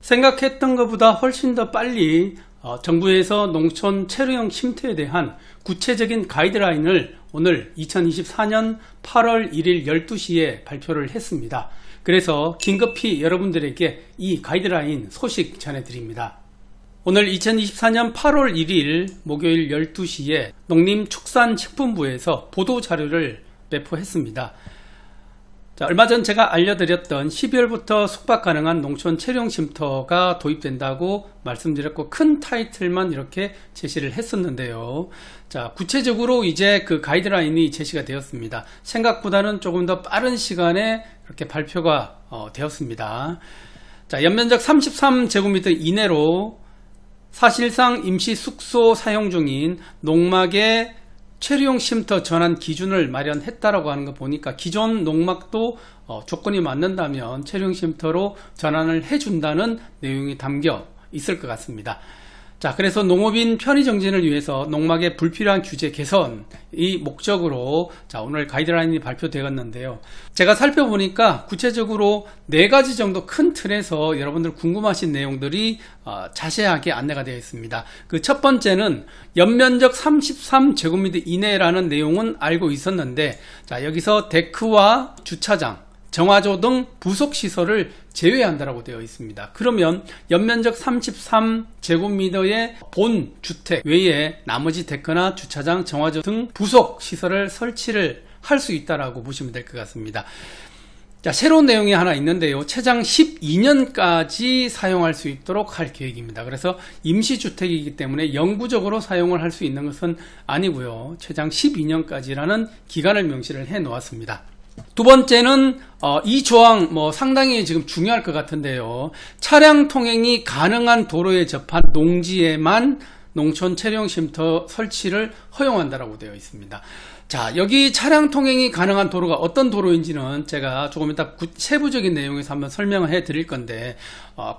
생각했던 것보다 훨씬 더 빨리 정부에서 농촌 체류형 쉼터에 대한 구체적인 가이드라인을 오늘 2024년 8월 1일 12시에 발표를 했습니다. 그래서 긴급히 여러분들에게 이 가이드라인 소식 전해드립니다. 오늘 2024년 8월 1일 목요일 12시에 농림축산식품부에서 보도자료를 배포했습니다. 자, 얼마 전 제가 알려드렸던 12월부터 숙박 가능한 농촌 체류형 쉼터가 도입된다고 말씀드렸고 큰 타이틀만 이렇게 제시를 했었는데요. 자, 구체적으로 이제 그 가이드라인이 제시가 되었습니다. 생각보다는 조금 더 빠른 시간에 이렇게 발표가 되었습니다. 자, 연면적 33제곱미터 이내로 사실상 임시 숙소 사용 중인 농막의 체류용 쉼터 전환 기준을 마련했다라고 하는 거 보니까 기존 농막도 조건이 맞는다면 체류용 쉼터로 전환을 해준다는 내용이 담겨 있을 것 같습니다. 자, 그래서 농업인 편의 정진을 위해서 농막의 불필요한 규제 개선 이 목적으로 자, 오늘 가이드라인이 발표되었는데요. 제가 살펴보니까 구체적으로 4가지 정도 큰 틀에서 여러분들 궁금하신 내용들이 자세하게 안내가 되어 있습니다. 그 첫 번째는 연면적 33제곱미터 이내라는 내용은 알고 있었는데 자, 여기서 데크와 주차장 정화조 등 부속시설을 제외한다라고 되어 있습니다. 그러면 연면적 33제곱미터의 본 주택 외에 나머지 데크나 주차장, 정화조 등 부속시설을 설치를 할 수 있다라고 보시면 될 것 같습니다. 자, 새로운 내용이 하나 있는데요. 최장 12년까지 사용할 수 있도록 할 계획입니다. 그래서 임시주택이기 때문에 영구적으로 사용을 할 수 있는 것은 아니고요. 최장 12년까지라는 기간을 명시를 해 놓았습니다. 두 번째는 이 조항 상당히 지금 중요할 것 같은데요. 차량 통행이 가능한 도로에 접한 농지에만 농촌 체류용 쉼터 설치를 허용한다라고 되어 있습니다. 자, 여기 차량 통행이 가능한 도로가 어떤 도로인지는 제가 조금 이따 세부적인 내용에서 한번 설명을 해 드릴 건데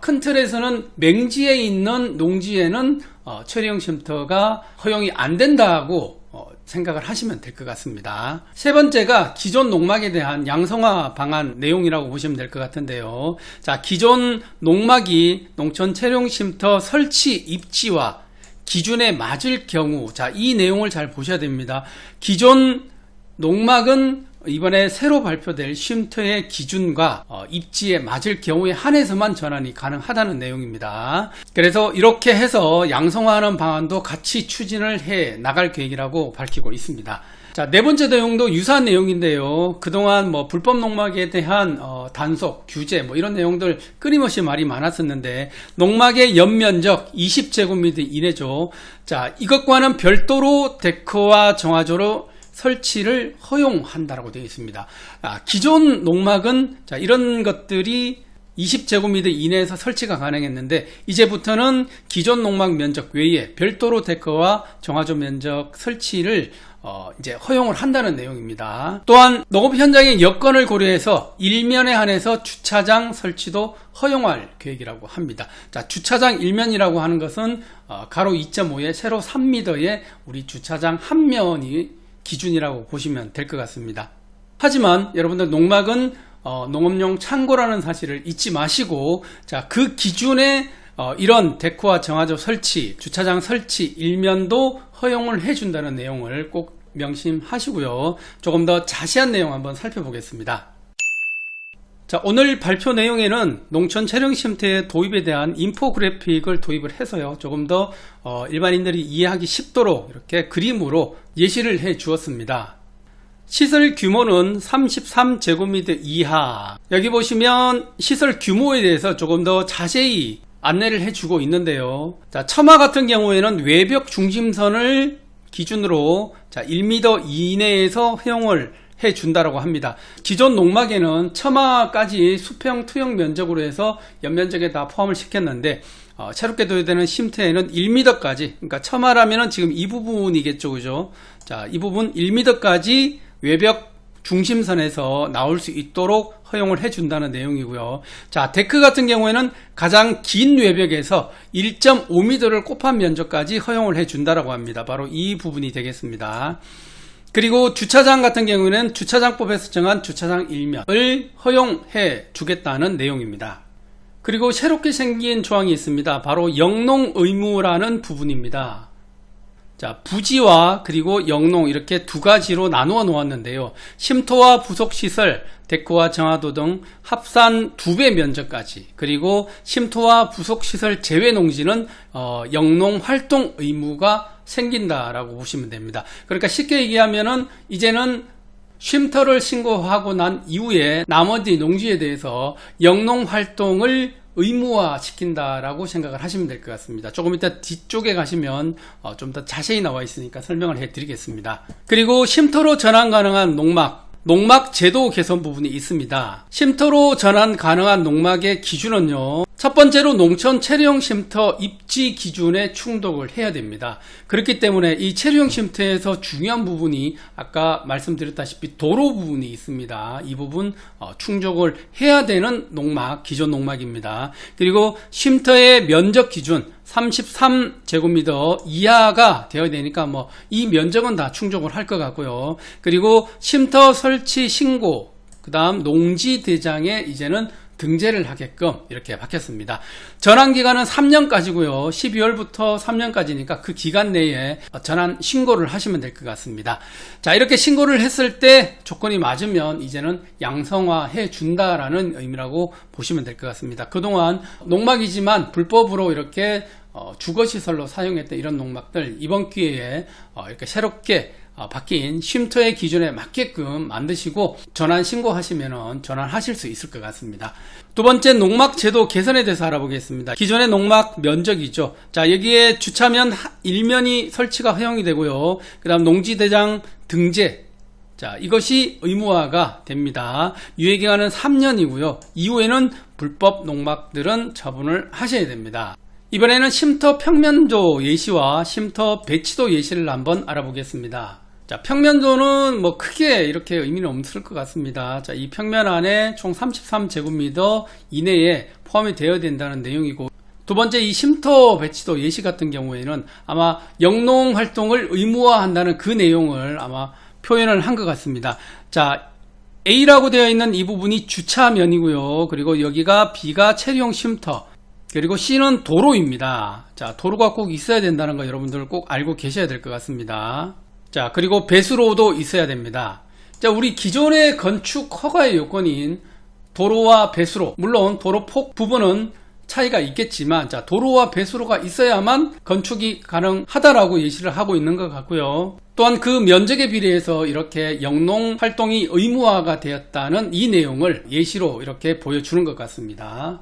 큰 틀에서는 맹지에 있는 농지에는 체류용 쉼터가 허용이 안 된다고 생각을 하시면 될 것 같습니다. 세 번째가 기존 농막에 대한 양성화 방안 내용이라고 보시면 될 것 같은데요. 자, 기존 농막이 농촌 체류용 쉼터 설치 입지와 기준에 맞을 경우, 자, 이 내용을 잘 보셔야 됩니다. 기존 농막은 이번에 새로 발표될 쉼터의 기준과 입지에 맞을 경우에 한해서만 전환이 가능하다는 내용입니다. 그래서 이렇게 해서 양성화하는 방안도 같이 추진을 해 나갈 계획이라고 밝히고 있습니다. 자, 네 번째 내용도 유사한 내용인데요. 그동안 불법 농막에 대한 단속, 규제 이런 내용들 끊임없이 말이 많았었는데 농막의 연면적 20제곱미터 이내죠. 자, 이것과는 별도로 데크와 정화조로 설치를 허용한다라고 되어 있습니다. 기존 농막은 자, 이런 것들이 20제곱미터 이내에서 설치가 가능했는데 이제부터는 기존 농막 면적 외에 별도로 데크와 정화조 면적 설치를 이제 허용을 한다는 내용입니다. 또한 농업 현장의 여건을 고려해서 일면에 한해서 주차장 설치도 허용할 계획이라고 합니다. 자, 주차장 일면이라고 하는 것은 가로 2.5에 세로 3m의 우리 주차장 한 면이 기준이라고 보시면 될 것 같습니다. 하지만 여러분들 농막은 농업용 창고라는 사실을 잊지 마시고 자, 그 기준에 이런 데크와 정화조 설치, 주차장 설치 일면도 허용을 해준다는 내용을 꼭 명심하시고요. 조금 더 자세한 내용 한번 살펴보겠습니다. 자, 오늘 발표 내용에는 농촌 체류용 쉼터의 도입에 대한 인포그래픽을 도입을 해서요. 조금 더 일반인들이 이해하기 쉽도록 이렇게 그림으로 예시를 해 주었습니다. 시설 규모는 33제곱미터 이하. 여기 보시면 시설 규모에 대해서 조금 더 자세히 안내를 해주고 있는데요. 자, 처마 같은 경우에는 외벽 중심선을 기준으로 자, 1m 이내에서 허용을 해준다라고 합니다. 기존 농막에는 처마까지 수평 투영 면적으로 해서 연면적에 다 포함을 시켰는데 새롭게 도입되는 쉼터에는 1m까지, 그러니까 처마라면은 지금 이 부분이겠죠, 그죠? 자, 이 부분 1m까지 외벽 중심선에서 나올 수 있도록 허용을 해준다는 내용이고요. 자, 데크 같은 경우에는 가장 긴 외벽에서 1.5m를 곱한 면적까지 허용을 해준다라고 합니다. 바로 이 부분이 되겠습니다. 그리고 주차장 같은 경우에는 주차장법에서 정한 주차장 일면을 허용해 주겠다는 내용입니다. 그리고 새롭게 생긴 조항이 있습니다. 바로 영농의무라는 부분입니다. 자, 부지와 그리고 영농 이렇게 두 가지로 나누어 놓았는데요. 쉼터와 부속시설, 데크와 정화도 등 합산 2배 면적까지, 그리고 쉼터와 부속시설 제외 농지는 영농 활동 의무가 생긴다라고 보시면 됩니다. 그러니까 쉽게 얘기하면은 이제는 쉼터를 신고하고 난 이후에 나머지 농지에 대해서 영농 활동을 의무화 시킨다라고 생각을 하시면 될 것 같습니다. 조금 이따 뒤쪽에 가시면 좀 더 자세히 나와 있으니까 설명을 해 드리겠습니다. 그리고 쉼터로 전환 가능한 농막 제도 개선 부분이 있습니다. 쉼터로 전환 가능한 농막의 기준은요, 첫 번째로 농촌 체류용 쉼터 입지 기준에 충족을 해야 됩니다. 그렇기 때문에 이 체류용 쉼터에서 중요한 부분이 아까 말씀드렸다시피 도로 부분이 있습니다. 이 부분 충족을 해야 되는 농막, 기존 농막입니다. 그리고 쉼터의 면적 기준 33제곱미터 이하가 되어야 되니까 이 면적은 다 충족을 할 것 같고요. 그리고 쉼터 설치 신고, 그 다음 농지대장에 이제는 등재를 하게끔 이렇게 바뀌었습니다. 전환기간은 3년까지고요. 12월부터 3년까지니까 그 기간 내에 전환 신고를 하시면 될 것 같습니다. 자, 이렇게 신고를 했을 때 조건이 맞으면 이제는 양성화해 준다라는 의미라고 보시면 될 것 같습니다. 그동안 농막이지만 불법으로 이렇게 주거시설로 사용했던 이런 농막들 이번 기회에 이렇게 새롭게 바뀐 쉼터의 기준에 맞게끔 만드시고 전환 신고하시면 전환하실 수 있을 것 같습니다. 두 번째, 농막 제도 개선에 대해서 알아보겠습니다. 기존의 농막 면적이죠. 자, 여기에 주차면 1면이 설치가 허용이 되고요. 그 다음 농지대장 등재, 자, 이것이 의무화가 됩니다. 유예기간은 3년이고요. 이후에는 불법 농막들은 처분을 하셔야 됩니다. 이번에는 쉼터 평면도 예시와 쉼터 배치도 예시를 한번 알아보겠습니다. 자, 평면도는 크게 이렇게 의미는 없을 것 같습니다. 자, 이 평면 안에 총 33제곱미터 이내에 포함이 되어야 된다는 내용이고, 두 번째, 이 쉼터 배치도 예시 같은 경우에는 아마 영농 활동을 의무화한다는 그 내용을 아마 표현을 한 것 같습니다. 자, A라고 되어 있는 이 부분이 주차면이고요. 그리고 여기가 B가 체류용 쉼터, 그리고 C는 도로입니다. 자, 도로가 꼭 있어야 된다는 거 여러분들 꼭 알고 계셔야 될 것 같습니다. 자, 그리고 배수로도 있어야 됩니다. 자, 우리 기존의 건축 허가의 요건인 도로와 배수로, 물론 도로폭 부분은 차이가 있겠지만, 자, 도로와 배수로가 있어야만 건축이 가능하다라고 예시를 하고 있는 것 같고요. 또한 그 면적에 비례해서 이렇게 영농 활동이 의무화가 되었다는 이 내용을 예시로 이렇게 보여주는 것 같습니다.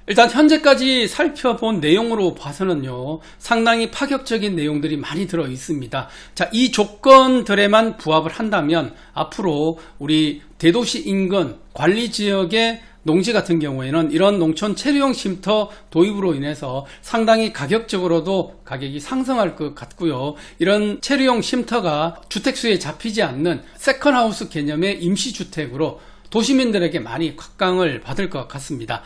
일단 현재까지 살펴본 내용으로 봐서는요, 상당히 파격적인 내용들이 많이 들어 있습니다. 자, 이 조건들에만 부합을 한다면 앞으로 우리 대도시 인근 관리지역의 농지 같은 경우에는 이런 농촌 체류용 쉼터 도입으로 인해서 상당히 가격적으로도 가격이 상승할 것 같고요. 이런 체류용 쉼터가 주택수에 잡히지 않는 세컨하우스 개념의 임시주택으로 도시민들에게 많이 각광을 받을 것 같습니다.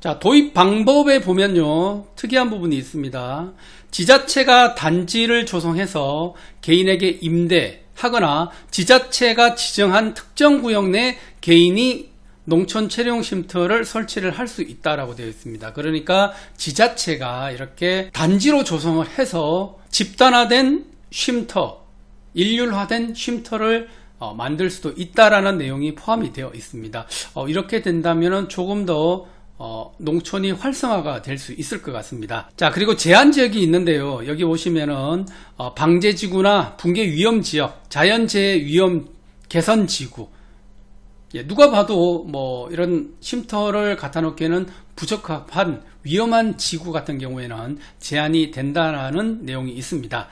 자, 도입 방법에 보면요, 특이한 부분이 있습니다. 지자체가 단지를 조성해서 개인에게 임대하거나 지자체가 지정한 특정 구역 내 개인이 농촌 체류용 쉼터를 설치를 할 수 있다라고 되어 있습니다. 그러니까 지자체가 이렇게 단지로 조성을 해서 집단화된 쉼터, 일률화된 쉼터를 만들 수도 있다라는 내용이 포함이 되어 있습니다. 이렇게 된다면 조금 더 농촌이 활성화가 될 수 있을 것 같습니다. 자, 그리고 제한지역이 있는데요. 여기 보시면은 방제지구나 붕괴위험지역, 자연재해 위험 개선지구, 누가 봐도 이런 쉼터를 갖다 놓기에는 부적합한 위험한 지구 같은 경우에는 제한이 된다는 내용이 있습니다.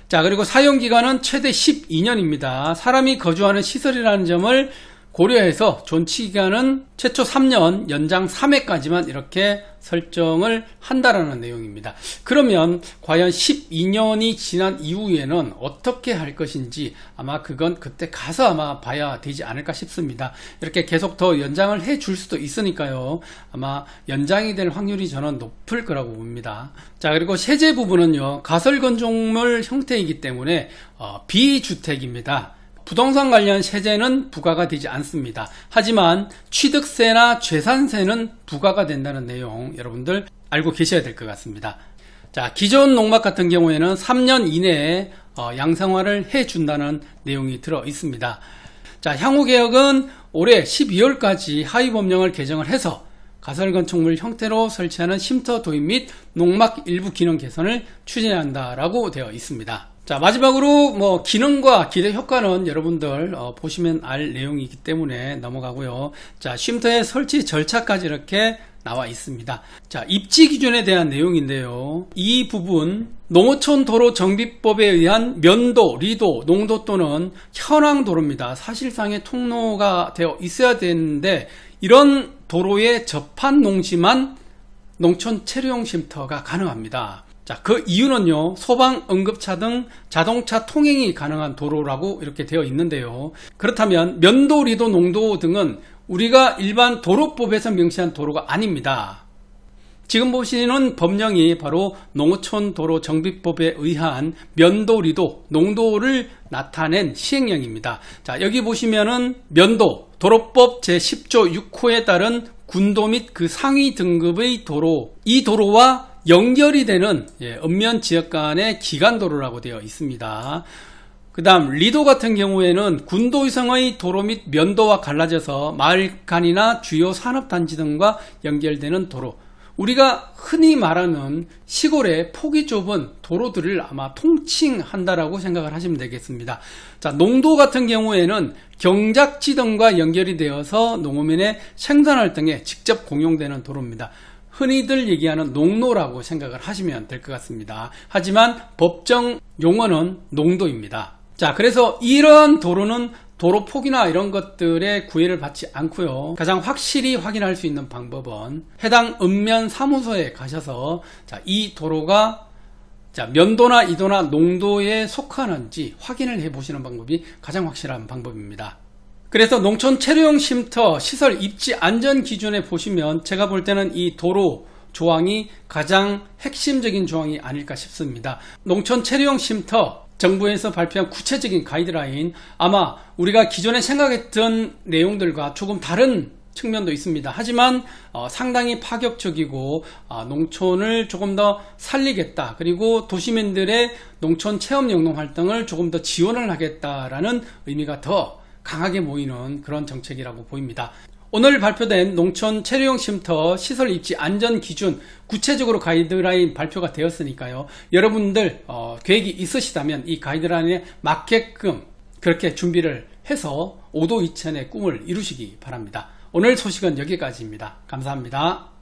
자, 그리고 사용기간은 최대 12년입니다. 사람이 거주하는 시설이라는 점을 고려해서 존치기간은 최초 3년, 연장 3회까지만 이렇게 설정을 한다라는 내용입니다. 그러면 과연 12년이 지난 이후에는 어떻게 할 것인지 아마 그건 그때 가서 아마 봐야 되지 않을까 싶습니다. 이렇게 계속 더 연장을 해 줄 수도 있으니까요. 아마 연장이 될 확률이 저는 높을 거라고 봅니다. 자, 그리고 세제 부분은요, 가설건축물 형태이기 때문에 비주택입니다. 부동산 관련 세제는 부과가 되지 않습니다. 하지만 취득세나 재산세는 부과가 된다는 내용 여러분들 알고 계셔야 될 것 같습니다. 자, 기존 농막 같은 경우에는 3년 이내에 양성화를 해준다는 내용이 들어 있습니다. 자, 향후 개혁은 올해 12월까지 하위법령을 개정을 해서 가설건축물 형태로 설치하는 쉼터 도입 및 농막 일부 기능 개선을 추진한다라고 되어 있습니다. 자, 마지막으로 기능과 기대 효과는 여러분들 보시면 알 내용이기 때문에 넘어가고요. 자, 쉼터의 설치 절차까지 이렇게 나와 있습니다. 자, 입지 기준에 대한 내용인데요. 이 부분 농어촌 도로 정비법에 의한 면도, 리도, 농도 또는 현황 도로입니다. 사실상의 통로가 되어 있어야 되는데 이런 도로에 접한 농지만 농촌 체류용 쉼터가 가능합니다. 자, 그 이유는요, 소방, 응급차 등 자동차 통행이 가능한 도로라고 이렇게 되어 있는데요. 그렇다면 면도, 리도, 농도 등은 우리가 일반 도로법에서 명시한 도로가 아닙니다. 지금 보시는 법령이 바로 농어촌 도로 정비법에 의한 면도, 리도, 농도를 나타낸 시행령입니다. 자, 여기 보시면은 면도, 도로법 제10조 6호에 따른 군도 및 그 상위 등급의 도로, 이 도로와 연결이 되는 읍면 지역 간의 기간도로라고 되어 있습니다. 그 다음 리도 같은 경우에는 군도 이상의 도로 및 면도와 갈라져서 마을 간이나 주요 산업단지 등과 연결되는 도로, 우리가 흔히 말하는 시골의 폭이 좁은 도로들을 아마 통칭한다라고 생각을 하시면 되겠습니다. 자, 농도 같은 경우에는 경작지 등과 연결이 되어서 농어민의 생산활동에 직접 공용되는 도로입니다. 흔히들 얘기하는 농로라고 생각을 하시면 될 것 같습니다. 하지만 법정 용어는 농도입니다. 자, 그래서 이런 도로는 도로 폭이나 이런 것들의 구애를 받지 않고요. 가장 확실히 확인할 수 있는 방법은 해당 읍면 사무소에 가셔서 이 도로가 면도나 이도나 농도에 속하는지 확인을 해 보시는 방법이 가장 확실한 방법입니다. 그래서 농촌 체류용 쉼터 시설 입지 안전 기준에 보시면 제가 볼 때는 이 도로 조항이 가장 핵심적인 조항이 아닐까 싶습니다. 농촌 체류용 쉼터 정부에서 발표한 구체적인 가이드라인, 아마 우리가 기존에 생각했던 내용들과 조금 다른 측면도 있습니다. 하지만 상당히 파격적이고 농촌을 조금 더 살리겠다, 그리고 도시민들의 농촌 체험 영농 활동을 조금 더 지원을 하겠다라는 의미가 더 강하게 모이는 그런 정책이라고 보입니다. 오늘 발표된 농촌 체류용 쉼터 시설 입지 안전 기준 구체적으로 가이드라인 발표가 되었으니까요. 여러분들 계획이 있으시다면 이 가이드라인에 맞게끔 그렇게 준비를 해서 오도 이천의 꿈을 이루시기 바랍니다. 오늘 소식은 여기까지입니다. 감사합니다.